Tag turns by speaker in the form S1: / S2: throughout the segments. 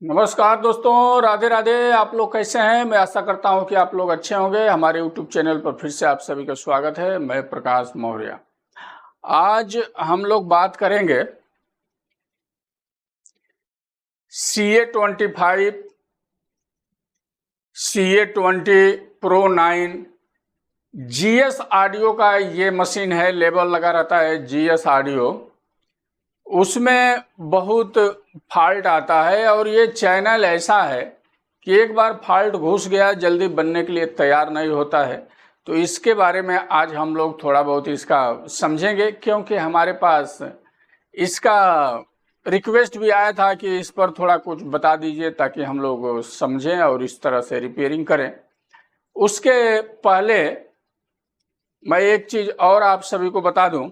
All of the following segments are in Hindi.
S1: नमस्कार दोस्तों, राधे राधे। आप लोग कैसे हैं? मैं आशा करता हूं कि आप लोग अच्छे होंगे। हमारे YouTube चैनल पर फिर से आप सभी का स्वागत है। मैं प्रकाश मौर्य। आज हम लोग बात करेंगे CA25, CA20 Pro 9 GS audio का ये मशीन है। लेबल लगा रहता है GS ऑडियो। उसमें बहुत फॉल्ट आता है और ये चैनल ऐसा है कि एक बार फॉल्ट घुस गया जल्दी बनने के लिए तैयार नहीं होता है। तो इसके बारे में आज हम लोग थोड़ा बहुत इसका समझेंगे, क्योंकि हमारे पास इसका रिक्वेस्ट भी आया था कि इस पर थोड़ा कुछ बता दीजिए ताकि हम लोग समझें और इस तरह से रिपेयरिंग करें। उसके पहले मैं एक चीज़ और आप सभी को बता दूं।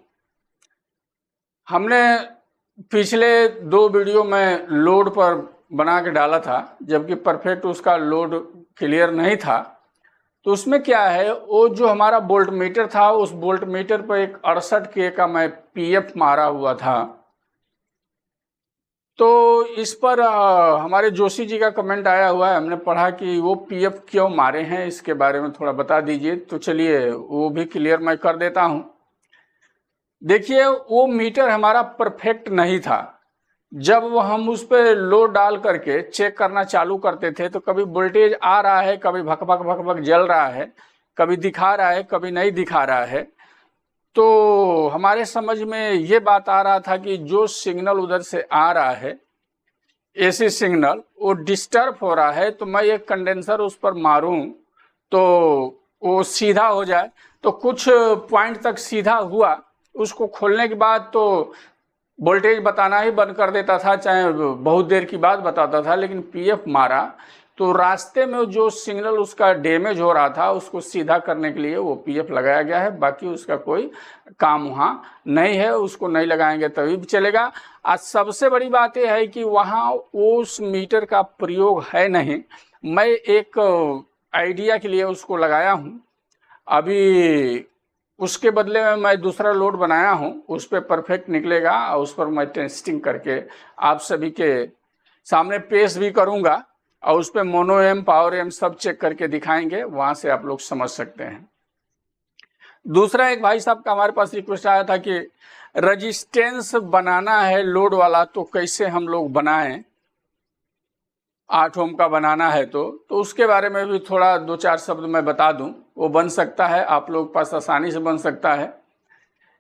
S1: हमने पिछले 2 वीडियो में लोड पर बना के डाला था, जबकि परफेक्ट उसका लोड क्लियर नहीं था। तो उसमें क्या है, वो जो हमारा वोल्ट मीटर था, उस वोल्ट मीटर पर एक 68K का मैं PF मारा हुआ था। तो इस पर हमारे जोशी जी का कमेंट आया हुआ है। हमने पढ़ा कि वो PF क्यों मारे हैं, इसके बारे में थोड़ा बता दीजिए। तो चलिए वो भी क्लियर मैं कर देता हूँ। देखिए, वो मीटर हमारा परफेक्ट नहीं था। जब वो हम उस पर लोड डाल करके चेक करना चालू करते थे तो कभी वोल्टेज आ रहा है, कभी भक भक भक भक जल रहा है, कभी दिखा रहा है, कभी नहीं दिखा रहा है। तो हमारे समझ में ये बात आ रहा था कि जो सिग्नल उधर से आ रहा है, AC सिग्नल, वो डिस्टर्ब हो रहा है। तो मैं एक कंडेंसर उस पर मारूं तो वो सीधा हो जाए। तो कुछ पॉइंट तक सीधा हुआ, उसको खोलने के बाद तो वोल्टेज बताना ही बंद कर देता था, चाहे बहुत देर की बात बताता था। लेकिन PF मारा तो रास्ते में जो सिग्नल उसका डैमेज हो रहा था, उसको सीधा करने के लिए वो PF लगाया गया है। बाकी उसका कोई काम वहाँ नहीं है, उसको नहीं लगाएंगे तभी भी चलेगा। आज सबसे बड़ी बात यह है कि वहाँ उस मीटर का प्रयोग है नहीं। मैं एक आइडिया के लिए उसको लगाया हूँ। अभी उसके बदले में मैं दूसरा लोड बनाया हूँ, उस पर परफेक्ट निकलेगा और उस पर मैं टेस्टिंग करके आप सभी के सामने पेश भी करूँगा। और उस पर मोनो एम, पावर एम सब चेक करके दिखाएंगे, वहाँ से आप लोग समझ सकते हैं। दूसरा, एक भाई साहब का हमारे पास रिक्वेस्ट आया था कि रजिस्टेंस बनाना है लोड वाला, तो कैसे हम लोग बनाएं। 8 ओम का बनाना है तो उसके बारे में भी थोड़ा 2-4 शब्द मैं बता दूं। वो बन सकता है, आप लोग पास आसानी से बन सकता है।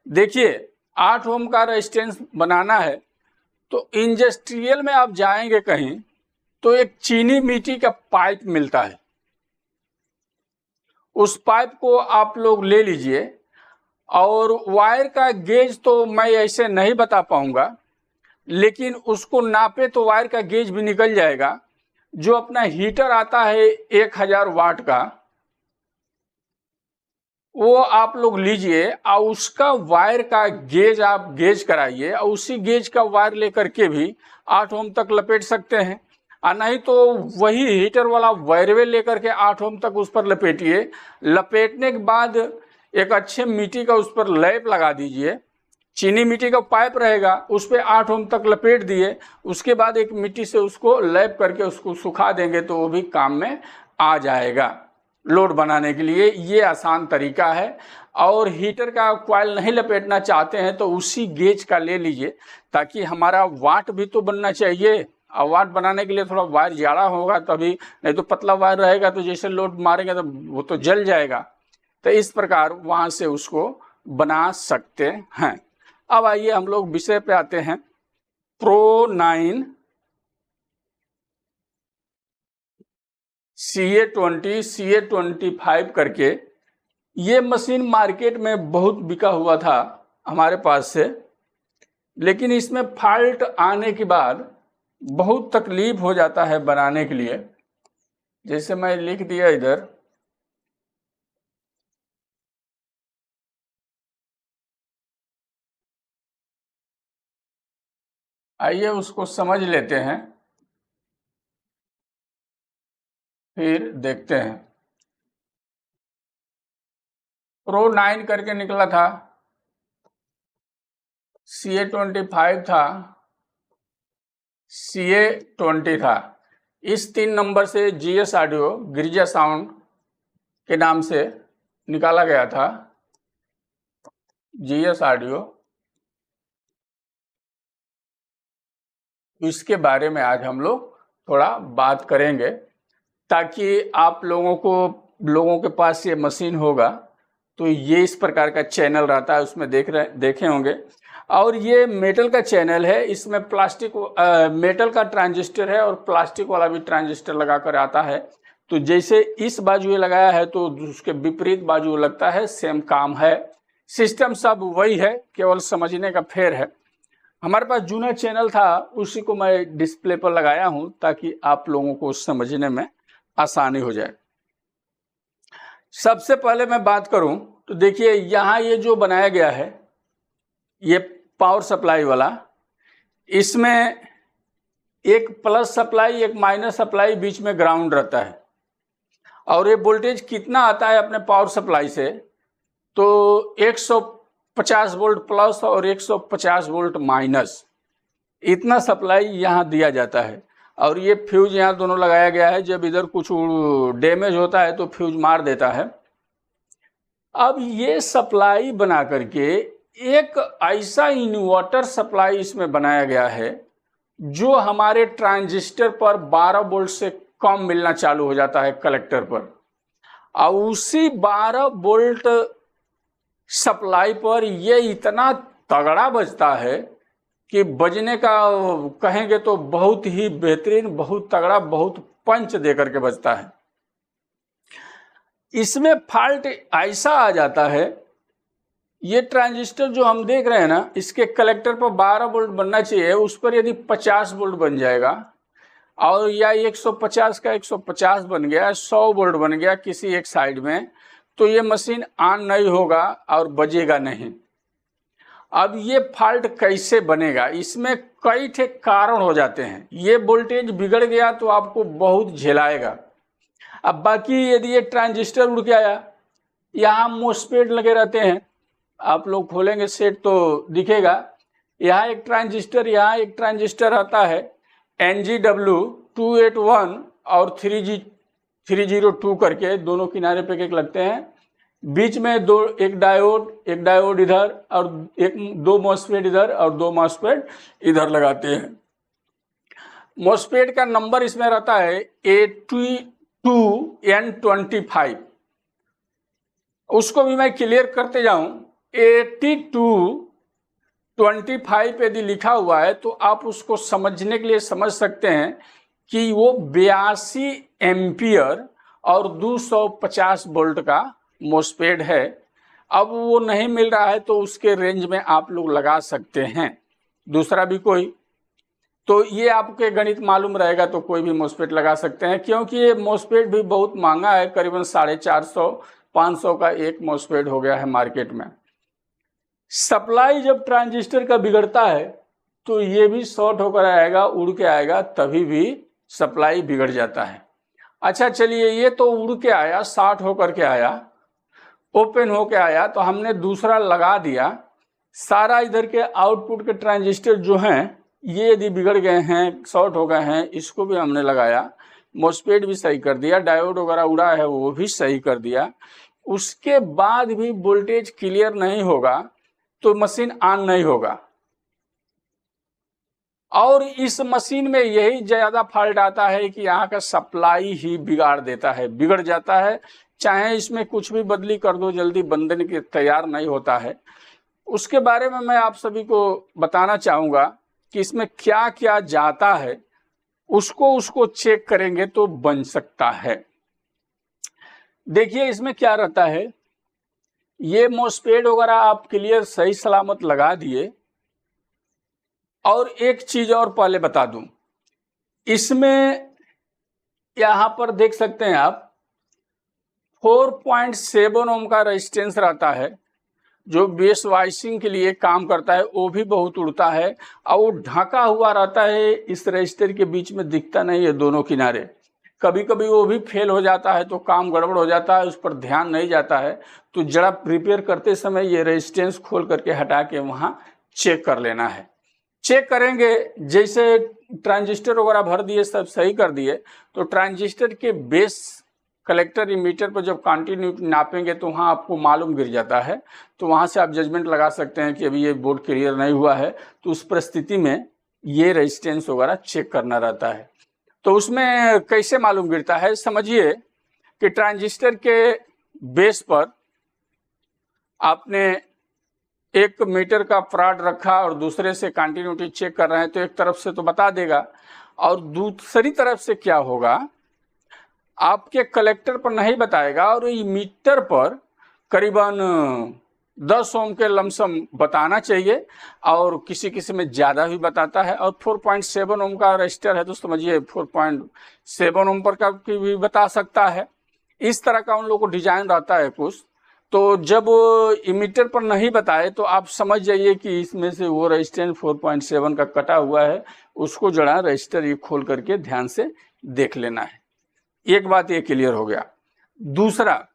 S1: देखिए, 8 ओम का रेजिस्टेंस बनाना है तो इंडस्ट्रियल में आप जाएंगे कहीं तो एक चीनी मिट्टी का पाइप मिलता है। उस पाइप को आप लोग ले लीजिए। और वायर का गेज तो मैं ऐसे नहीं बता पाऊंगा, लेकिन उसको नापे तो वायर का गेज भी निकल जाएगा। जो अपना हीटर आता है 1000 वाट का, वो आप लोग लीजिए और उसका वायर का गेज आप गेज कराइए और उसी गेज का वायर लेकर के भी 8 ओम तक लपेट सकते हैं। और नहीं तो वही हीटर वाला वायरवे लेकर के 8 ओम तक उस पर लपेटिए। लपेटने के बाद एक अच्छे मिट्टी का उस पर लैप लगा दीजिए। चीनी मिट्टी का पाइप रहेगा, उस पर 8 ओम तक लपेट दिए। उसके बाद एक मिट्टी से उसको लैप करके उसको सुखा देंगे तो वो भी काम में आ जाएगा लोड बनाने के लिए। ये आसान तरीका है। और हीटर का कॉइल नहीं लपेटना चाहते हैं तो उसी गेज का ले लीजिए, ताकि हमारा वाट भी तो बनना चाहिए। और वाट बनाने के लिए थोड़ा वायर ज़्यादा होगा तभी, नहीं तो पतला वायर रहेगा तो जैसे लोड मारेंगे तो वो तो जल जाएगा। तो इस प्रकार वहाँ से उसको बना सकते हैं। अब आइए हम लोग विषय पे आते हैं। प्रो 9 CA20 CA25 करके ये मशीन मार्केट में बहुत बिका हुआ था हमारे पास से। लेकिन इसमें फॉल्ट आने के बाद बहुत तकलीफ हो जाता है बनाने के लिए। जैसे मैं लिख दिया इधर, आइए उसको समझ लेते हैं, फिर देखते हैं। प्रो 9 करके निकला था, CA25 था, CA20 था। इस 3 नंबर से GS ऑडियो गिरिजा साउंड के नाम से निकाला गया था। GS ऑडियो, इसके बारे में आज हम लोग थोड़ा बात करेंगे, ताकि आप लोगों के पास ये मशीन होगा तो ये इस प्रकार का चैनल रहता है, उसमें देखे होंगे। और ये मेटल का चैनल है, इसमें मेटल का ट्रांजिस्टर है और प्लास्टिक वाला भी ट्रांजिस्टर लगाकर आता है। तो जैसे इस बाजू ये लगाया है तो उसके विपरीत बाजू लगता है, सेम काम है, सिस्टम सब वही है, केवल समझने का फेर है। हमारे पास जूना चैनल था, उसी को मैं डिस्प्ले पर लगाया हूं ताकि आप लोगों को समझने में आसानी हो जाए। सबसे पहले मैं बात करूं तो देखिए यहाँ ये जो बनाया गया है, ये पावर सप्लाई वाला, इसमें एक प्लस सप्लाई एक माइनस सप्लाई, बीच में ग्राउंड रहता है। और ये वोल्टेज कितना आता है अपने पावर सप्लाई से, तो 150 वोल्ट प्लस और 150 वोल्ट माइनस, इतना सप्लाई यहाँ दिया जाता है। और ये फ्यूज यहाँ दोनों लगाया गया है, जब इधर कुछ डैमेज होता है तो फ्यूज मार देता है। अब ये सप्लाई बना करके एक ऐसा इन्वर्टर सप्लाई इसमें बनाया गया है जो हमारे ट्रांजिस्टर पर 12 वोल्ट से कम मिलना चालू हो जाता है कलेक्टर पर, और उसी 12 वोल्ट सप्लाई पर ये इतना तगड़ा बजता है कि बजने का कहेंगे तो बहुत ही बेहतरीन, बहुत तगड़ा, बहुत पंच दे करके बजता है। इसमें फॉल्ट ऐसा आ जाता है, ये ट्रांजिस्टर जो हम देख रहे हैं ना, इसके कलेक्टर पर 12 वोल्ट बनना चाहिए, उस पर यदि 50 वोल्ट बन जाएगा, और या 150 का 150 बन गया, 100 वोल्ट बन गया किसी एक साइड में, तो ये मशीन ऑन नहीं होगा और बजेगा नहीं। अब ये फॉल्ट कैसे बनेगा, इसमें कई ठे कारण हो जाते हैं। ये वोल्टेज बिगड़ गया तो आपको बहुत झेलाएगा। अब बाकी यदि ये ट्रांजिस्टर उड़ के आया, यहाँ मोस्फेट लगे रहते हैं, आप लोग खोलेंगे सेट तो दिखेगा, यहाँ एक ट्रांजिस्टर, यहाँ एक ट्रांजिस्टर आता है NGW281 और 3G302 करके, दोनों किनारे पे एक लगते हैं, बीच में एक डायोड इधर और दो मॉस्फेट इधर और दो मॉस्फेट इधर लगाते हैं। मॉस्फेट का नंबर इसमें रहता है 82N25, उसको भी मैं क्लियर करते जाऊं। 8225 यदि लिखा हुआ है तो आप उसको समझने के लिए समझ सकते हैं कि वो 82 एम्पियर और 250 वोल्ट का मॉस्फेट है। अब वो नहीं मिल रहा है तो उसके रेंज में आप लोग लगा सकते हैं दूसरा भी कोई, तो ये आपके गणित मालूम रहेगा तो कोई भी मॉस्फेट लगा सकते हैं, क्योंकि ये मॉस्फेट भी बहुत महंगा है, करीबन 450-500 का एक मॉस्फेट हो गया है मार्केट में। सप्लाई जब ट्रांजिस्टर का बिगड़ता है तो ये भी शॉर्ट होकर आएगा, उड़ के आएगा, तभी भी सप्लाई बिगड़ जाता है। अच्छा चलिए, ये तो उड़ के आया, शॉर्ट होकर के आया, ओपन होके आया, तो हमने दूसरा लगा दिया। सारा इधर के आउटपुट के ट्रांजिस्टर जो हैं ये यदि बिगड़ गए हैं, शॉर्ट हो गए हैं, इसको भी हमने लगाया, मॉस्फेट भी सही कर दिया, डायोड वगैरह उड़ा है वो भी सही कर दिया। उसके बाद भी वोल्टेज क्लियर नहीं होगा तो मशीन ऑन नहीं होगा। और इस मशीन में यही ज़्यादा फॉल्ट आता है कि यहाँ का सप्लाई ही बिगाड़ देता है, बिगड़ जाता है, चाहे इसमें कुछ भी बदली कर दो, जल्दी बनने के तैयार नहीं होता है। उसके बारे में मैं आप सभी को बताना चाहूँगा कि इसमें क्या क्या जाता है, उसको चेक करेंगे तो बन सकता है। देखिए इसमें क्या रहता है, ये मॉस्फेट वगैरह आप क्लियर सही सलामत लगा दिए। और एक चीज और पहले बता दूं, इसमें यहां पर देख सकते हैं आप 4.7 ओम का रेजिस्टेंस रहता है, जो बेस वाइसिंग के लिए काम करता है, वो भी बहुत उड़ता है, और वो ढका हुआ रहता है, इस रजिस्टर के बीच में दिखता नहीं है दोनों किनारे। कभी कभी वो भी फेल हो जाता है तो काम गड़बड़ हो जाता है, उस पर ध्यान नहीं जाता है, तो जरा रिपेयर करते समय ये रेजिस्टेंस खोल करके हटा के वहाँ चेक कर लेना है। चेक करेंगे, जैसे ट्रांजिस्टर वगैरह भर दिए, सब सही कर दिए, तो ट्रांजिस्टर के बेस कलेक्टर इमीटर पर जब कंटिन्यूटी नापेंगे तो वहाँ आपको मालूम गिर जाता है, तो वहाँ से आप जजमेंट लगा सकते हैं कि अभी ये बोर्ड क्लियर नहीं हुआ है। तो उस परिस्थिति में ये रेजिस्टेंस वगैरह चेक करना रहता है। तो उसमें कैसे मालूम गिरता है, समझिए कि ट्रांजिस्टर के बेस पर आपने एक मीटर का फ्रॉड रखा और दूसरे से कंटिन्यूटी चेक कर रहे हैं, तो एक तरफ से तो बता देगा, और दूसरी तरफ से क्या होगा, आपके कलेक्टर पर नहीं बताएगा और मीटर पर करीबन 10 ओम के लमसम बताना चाहिए, और किसी किसी में ज़्यादा भी बताता है। और 4.7 ओम का रजिस्टर है तो समझिए 4.7 ओम पर का भी बता सकता है। इस तरह का उन लोगों को डिजाइन रहता है कुछ। तो जब इमीटर पर नहीं बताए तो आप समझ जाइए कि इसमें से वो रेजिस्टेंस 4.7 का कटा हुआ है, उसको जरा रजिस्टर ये खोल करके ध्यान से देख लेना है। एक बात ये क्लियर हो गया। दूसरा,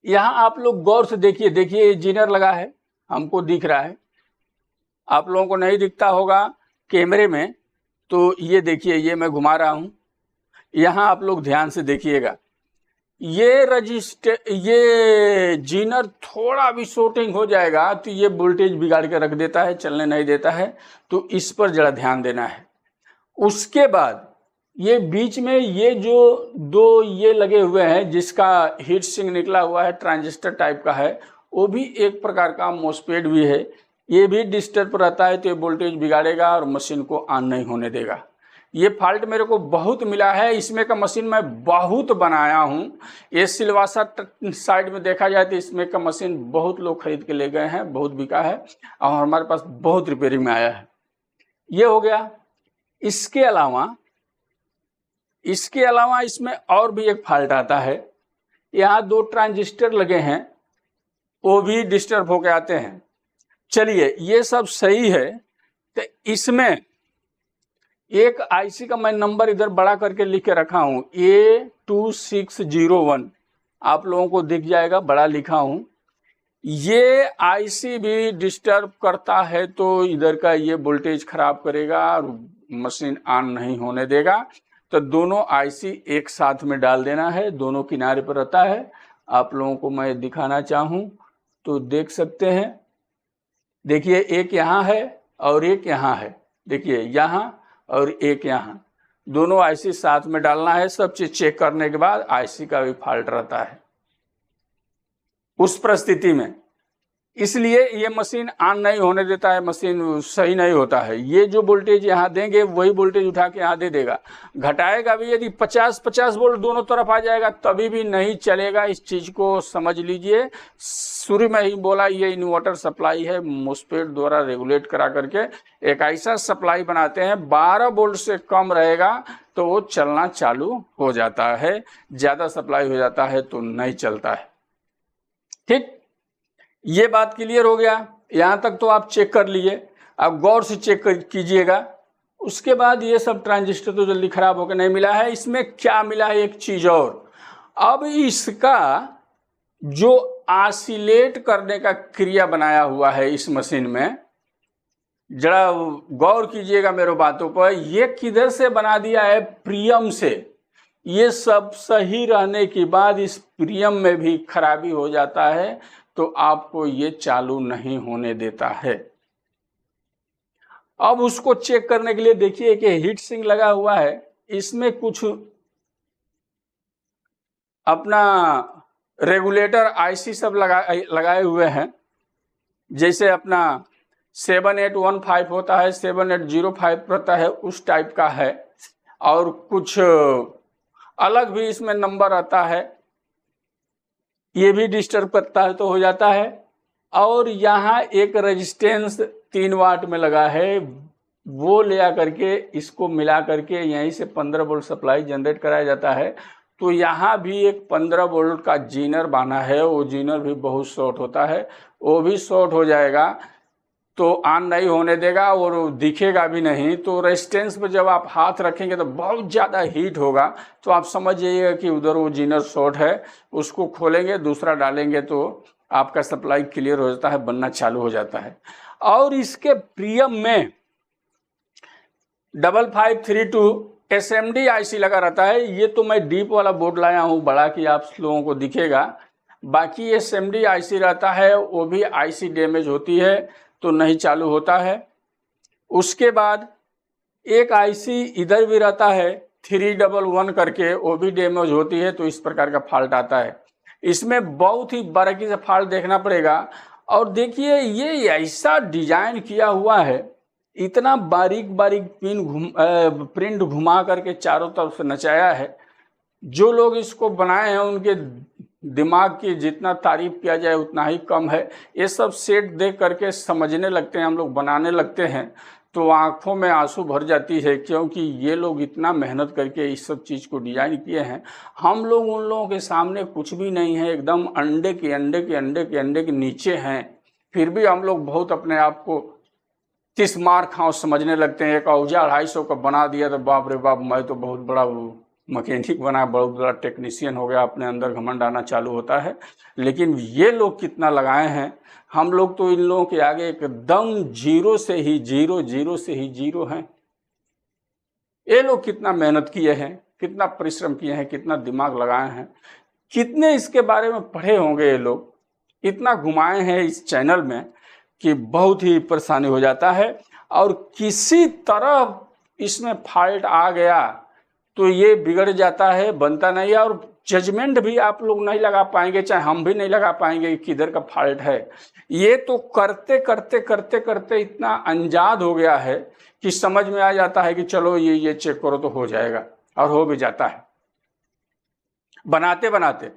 S1: यहां आप लोग गौर से देखिए, देखिए जीनर लगा है, हमको दिख रहा है, आप लोगों को नहीं दिखता होगा कैमरे में, तो ये देखिए, ये मैं घुमा रहा हूं, यहां आप लोग ध्यान से देखिएगा, ये जीनर थोड़ा भी शॉर्टिंग हो जाएगा तो ये वोल्टेज बिगाड़ के रख देता है, चलने नहीं देता है, तो इस पर जरा ध्यान देना है। उसके बाद ये बीच में ये जो दो ये लगे हुए हैं, जिसका हीट सिंक निकला हुआ है, ट्रांजिस्टर टाइप का है, वो भी एक प्रकार का मॉसफेट भी है, ये भी डिस्टर्ब रहता है तो ये वोल्टेज बिगाड़ेगा और मशीन को ऑन नहीं होने देगा। ये फॉल्ट मेरे को बहुत मिला है, इसमें का मशीन मैं बहुत बनाया हूँ। ये सिलवासा साइड में देखा जाए तो इसमें का मशीन बहुत लोग खरीद के ले गए हैं, बहुत बिका है और हमारे पास बहुत रिपेयरिंग में आया है। ये हो गया। इसके अलावा इसमें और भी एक फॉल्ट आता है। यहाँ 2 ट्रांजिस्टर लगे हैं, वो भी डिस्टर्ब होके आते हैं। चलिए, ये सब सही है, तो इसमें एक आईसी का मैं नंबर इधर बड़ा करके लिख के रखा हूं, A2601, आप लोगों को दिख जाएगा, बड़ा लिखा हूं। ये आईसी भी डिस्टर्ब करता है तो इधर का ये वोल्टेज खराब करेगा और मशीन ऑन नहीं होने देगा। तो दोनों आईसी एक साथ में डाल देना है, दोनों किनारे पर रहता है। आप लोगों को मैं दिखाना चाहूं तो देख सकते हैं, देखिए एक यहाँ है और एक यहाँ है, देखिए यहाँ और एक यहाँ, दोनों आईसी साथ में डालना है। सब चीज चेक करने के बाद आईसी का भी फॉल्ट रहता है उस परिस्थिति में, इसलिए ये मशीन ऑन नहीं होने देता है, मशीन सही नहीं होता है। ये जो वोल्टेज यहाँ देंगे वही वोल्टेज उठा के यहाँ दे देगा, घटाएगा भी। यदि 50-50 वोल्ट दोनों तरफ आ जाएगा तभी भी नहीं चलेगा। इस चीज को समझ लीजिए। शुरू में ही बोला, ये इन्वर्टर सप्लाई है, मॉसफेट द्वारा रेगुलेट करा करके एक ऐसा सप्लाई बनाते हैं 12 वोल्ट से कम रहेगा तो वो चलना चालू हो जाता है, ज्यादा सप्लाई हो जाता है तो नहीं चलता है। ठीक, ये बात क्लियर हो गया। यहां तक तो आप चेक कर लिए, आप गौर से चेक कीजिएगा। उसके बाद ये सब ट्रांजिस्टर तो जल्दी खराब होकर नहीं मिला है। इसमें क्या मिला है, एक चीज और, अब इसका जो ऑसिलेट करने का क्रिया बनाया हुआ है इस मशीन में, जरा गौर कीजिएगा मेरे बातों पर, ये किधर से बना दिया है, प्रियम से। ये सब सही रहने के बाद इस प्रियम में भी खराबी हो जाता है तो आपको ये चालू नहीं होने देता है। अब उसको चेक करने के लिए देखिए कि हीट सिंक लगा हुआ है, इसमें कुछ अपना रेगुलेटर आईसी सब लगाए हुए हैं, जैसे अपना 7815 होता है, 7805 रहता है, उस टाइप का है। और कुछ अलग भी इसमें नंबर आता है, ये भी डिस्टर्ब करता है तो हो जाता है। और यहाँ एक रेजिस्टेंस 3 वाट में लगा है, वो ले आकर के इसको मिला करके यहीं से 15 वोल्ट सप्लाई जनरेट कराया जाता है। तो यहाँ भी एक 15 वोल्ट का जीनर बांधा है, वो जीनर भी बहुत शॉर्ट होता है, वो भी शॉर्ट हो जाएगा तो ऑन नहीं होने देगा और दिखेगा भी नहीं। तो रेजिस्टेंस पर जब आप हाथ रखेंगे तो बहुत ज़्यादा हीट होगा, तो आप समझ जाइएगा कि उधर वो जीनर शॉर्ट है। उसको खोलेंगे, दूसरा डालेंगे तो आपका सप्लाई क्लियर हो जाता है, बनना चालू हो जाता है। और इसके प्रियम में 5532 SMD IC लगा रहता है। ये तो मैं डीप वाला बोर्ड लाया हूँ बड़ा, कि आप लोगों को दिखेगा। बाकी SMD IC रहता है, वो भी IC डैमेज होती है तो नहीं चालू होता है। उसके बाद एक IC इधर भी रहता है 311 करके, वो भी डैमेज होती है, तो इस प्रकार का फॉल्ट आता है। इसमें बहुत ही बारीकी से फॉल्ट देखना पड़ेगा। और देखिए ये ऐसा डिजाइन किया हुआ है, इतना बारीक बारीक प्रिंट घुमा करके चारों तरफ से नचाया है। जो लोग इसको बनाए हैं उनके दिमाग की जितना तारीफ किया जाए उतना ही कम है। ये सब सेट देख करके समझने लगते हैं हम लोग, बनाने लगते हैं तो आंखों में आंसू भर जाती है, क्योंकि ये लोग इतना मेहनत करके इस सब चीज़ को डिजाइन किए हैं। हम लोग उन लोगों के सामने कुछ भी नहीं है, एकदम अंडे के नीचे हैं। फिर भी हम लोग बहुत अपने आप को 30 मार खाओ समझने लगते हैं। एक औजार 250 का बना दिया तो बाप रे बाप, मैं तो बहुत बड़ा मैकेनिक बना, बहुत बड़ा टेक्नीशियन हो गया, अपने अंदर घमंड आना चालू होता है। लेकिन ये लोग कितना लगाए हैं, हम लोग तो इन लोगों के आगे एकदम जीरो से ही जीरो हैं। ये लोग कितना मेहनत किए हैं, कितना परिश्रम किए हैं, कितना दिमाग लगाए हैं, कितने इसके बारे में पढ़े होंगे ये लोग, इतना घुमाए हैं इस चैनल में कि बहुत ही परेशानी हो जाता है। और किसी तरह इसमें फॉल्ट आ गया तो ये बिगड़ जाता है, बनता नहीं है। और जजमेंट भी आप लोग नहीं लगा पाएंगे, चाहे हम भी नहीं लगा पाएंगे कि किधर का फॉल्ट है। ये तो करते करते इतना अंजाद हो गया है कि समझ में आ जाता है कि चलो ये चेक करो तो हो जाएगा, और हो भी जाता है। बनाते बनाते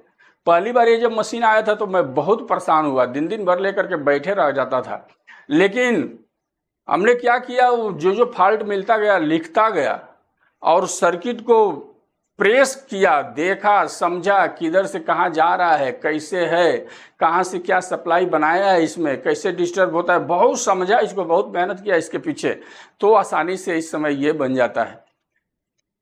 S1: पहली बार ये जब मशीन आया था तो मैं बहुत परेशान हुआ, दिन भर लेकर के बैठे रह जाता था। लेकिन हमने क्या किया, जो फॉल्ट मिलता गया लिखता गया, और सर्किट को प्रेस किया, देखा, समझा किधर से कहाँ जा रहा है, कैसे है, कहाँ से क्या सप्लाई बनाया है, इसमें कैसे डिस्टर्ब होता है, बहुत समझा इसको, बहुत मेहनत किया इसके पीछे, तो आसानी से इस समय ये बन जाता है।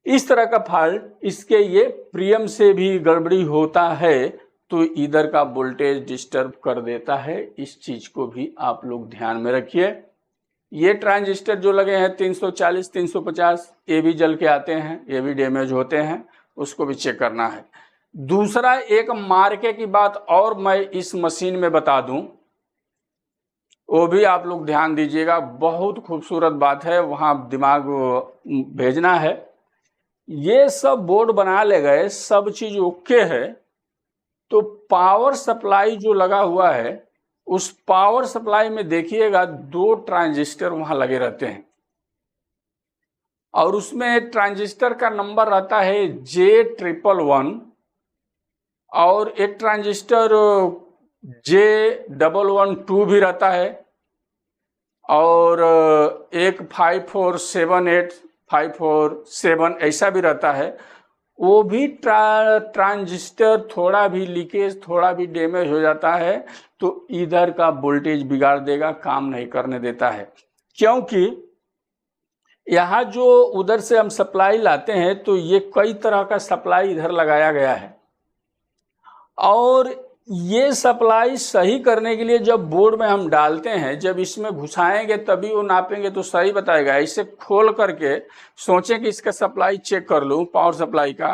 S1: इस तरह का फॉल्ट इसके ये प्रियम से भी गड़बड़ी होता है तो इधर का वोल्टेज डिस्टर्ब कर देता है। इस चीज को भी आप लोग ध्यान में रखिए। ये ट्रांजिस्टर जो लगे हैं 340 350, ये भी जल के आते हैं, ये भी डैमेज होते हैं, उसको भी चेक करना है। दूसरा एक मार्के की बात और मैं इस मशीन में बता दूं, वो भी आप लोग ध्यान दीजिएगा, बहुत खूबसूरत बात है, वहां दिमाग भेजना है। ये सब बोर्ड बना ले गए, सब चीज ओके है, तो पावर सप्लाई जो लगा हुआ है उस पावर सप्लाई में देखिएगा 2 ट्रांजिस्टर वहां लगे रहते हैं, और उसमें ट्रांजिस्टर का नंबर रहता है J111 और एक ट्रांजिस्टर J112 भी रहता है, और एक 5478 547 ऐसा भी रहता है। वो भी ट्रांजिस्टर थोड़ा भी लीकेज, थोड़ा भी डैमेज हो जाता है तो इधर का वोल्टेज बिगाड़ देगा, काम नहीं करने देता है। क्योंकि यहाँ जो उधर से हम सप्लाई लाते हैं तो ये कई तरह का सप्लाई इधर लगाया गया है, और ये सप्लाई सही करने के लिए जब बोर्ड में हम डालते हैं, जब इसमें घुसाएंगे तभी वो नापेंगे तो सही बताएगा। इसे खोल करके सोचें कि इसका सप्लाई चेक कर लूँ पावर सप्लाई का,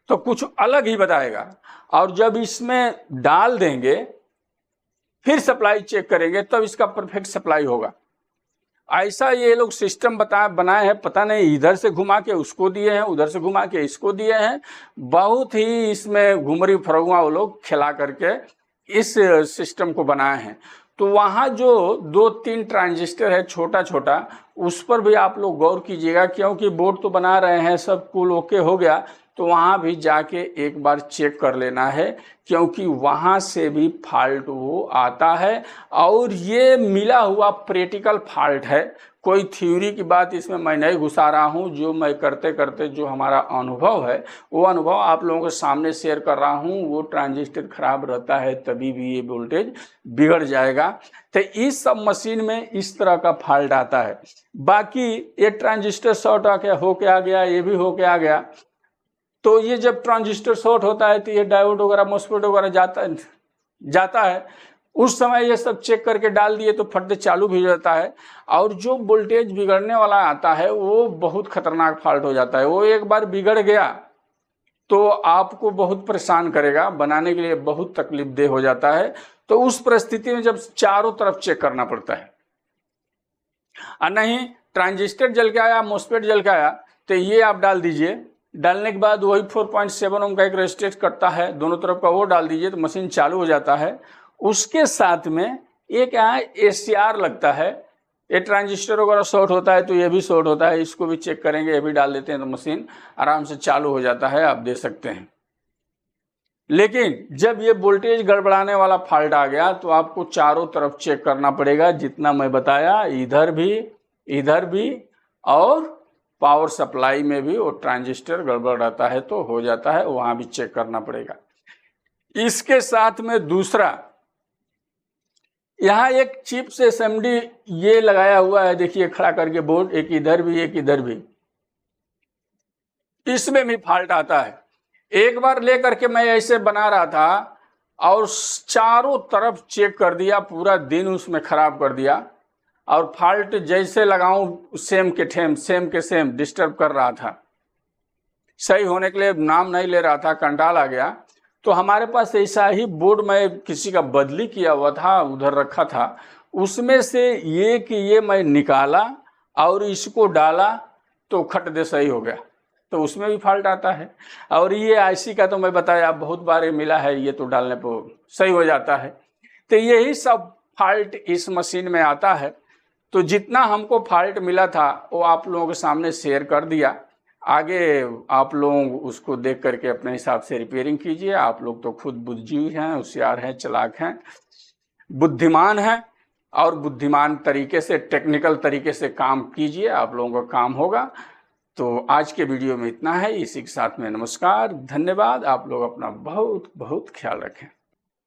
S1: तो कुछ अलग ही बताएगा, और जब इसमें डाल देंगे फिर सप्लाई चेक करेंगे तब इसका परफेक्ट सप्लाई होगा। ऐसा ये लोग सिस्टम बनाए हैं, पता नहीं इधर से घुमा के उसको दिए हैं, उधर से घुमा के इसको दिए हैं, बहुत ही इसमें घुमरी फरौआ वो लोग खिला करके इस सिस्टम को बनाए हैं। तो वहाँ जो 2-3 ट्रांजिस्टर है छोटा छोटा, उस पर भी आप लोग गौर कीजिएगा, क्योंकि बोर्ड तो बना रहे हैं, सब कुल ओके हो गया, तो वहाँ भी जाके एक बार चेक कर लेना है, क्योंकि वहाँ से भी फॉल्ट वो आता है। और ये मिला हुआ प्रैक्टिकल फॉल्ट है, कोई थ्योरी की बात इसमें मैं नहीं घुसा रहा हूँ। जो मैं करते करते जो हमारा अनुभव है वो अनुभव आप लोगों के सामने शेयर कर रहा हूँ। वो ट्रांजिस्टर खराब रहता है तभी भी ये वोल्टेज बिगड़ जाएगा। तो इस सब मशीन में इस तरह का फॉल्ट आता है। बाकी ये ट्रांजिस्टर शॉर्ट होके आ गया, ये भी होके आ गया, तो ये जब ट्रांजिस्टर शॉर्ट होता है तो ये डायोड वगैरह मॉस्फेट वगैरह जाता है, उस समय ये सब चेक करके डाल दिए तो फट से चालू भी हो जाता है। और जो वोल्टेज बिगड़ने वाला आता है वो बहुत खतरनाक फॉल्ट हो जाता है। वो एक बार बिगड़ गया तो आपको बहुत परेशान करेगा, बनाने के लिए बहुत तकलीफदेह हो जाता है। तो उस परिस्थिति में जब चारों तरफ चेक करना पड़ता है, और नहीं ट्रांजिस्टर जल के आया, मोस्फेट जल के आया, तो ये आप डाल दीजिए। डालने के बाद वही 4.7 ओम का एक रेजिस्टेंस कटता है, दोनों तरफ का वो डाल दीजिए तो मशीन चालू हो जाता है। उसके साथ में एक यहाँ ACR लगता है, ये ट्रांजिस्टर वगैरह शॉर्ट होता है तो ये भी शॉर्ट होता है, इसको भी चेक करेंगे, ये भी डाल देते हैं तो मशीन आराम से चालू हो जाता है, आप दे सकते हैं। लेकिन जब ये वोल्टेज गड़बड़ाने वाला फॉल्ट आ गया तो आपको चारों तरफ चेक करना पड़ेगा, जितना मैं बताया, इधर भी और पावर सप्लाई में भी वो ट्रांजिस्टर गड़बड़ रहता है तो हो जाता है, वहां भी चेक करना पड़ेगा। इसके साथ में दूसरा, यहाँ एक चिप्स SMD ये लगाया हुआ है, देखिए खड़ा करके बोर्ड, एक इधर भी एक इधर भी, इसमें भी फॉल्ट आता है। एक बार लेकर के मैं ऐसे बना रहा था और चारों तरफ चेक कर दिया, पूरा दिन उसमें खराब कर दिया, और फॉल्ट जैसे लगाऊं सेम के सेम डिस्टर्ब कर रहा था, सही होने के लिए नाम नहीं ले रहा था, कंटाल आ गया। तो हमारे पास ऐसा ही बोर्ड मैं किसी का बदली किया हुआ था, उधर रखा था, उसमें से ये मैं निकाला और इसको डाला तो खट दे सही हो गया। तो उसमें भी फॉल्ट आता है। और ये IC का तो मैं बताया बहुत बार मिला है, ये तो डालने पर सही हो जाता है। तो यही सब फॉल्ट इस मशीन में आता है। तो जितना हमको फॉल्ट मिला था वो आप लोगों के सामने शेयर कर दिया, आगे आप लोग उसको देख करके अपने हिसाब से रिपेयरिंग कीजिए। आप लोग तो खुद बुद्धिजीवी हैं, होशियार हैं, चालाक हैं, बुद्धिमान हैं, और बुद्धिमान तरीके से, टेक्निकल तरीके से काम कीजिए, आप लोगों का काम होगा। तो आज के वीडियो में इतना है, इसी के साथ में नमस्कार, धन्यवाद। आप लोग अपना बहुत बहुत ख्याल रखें।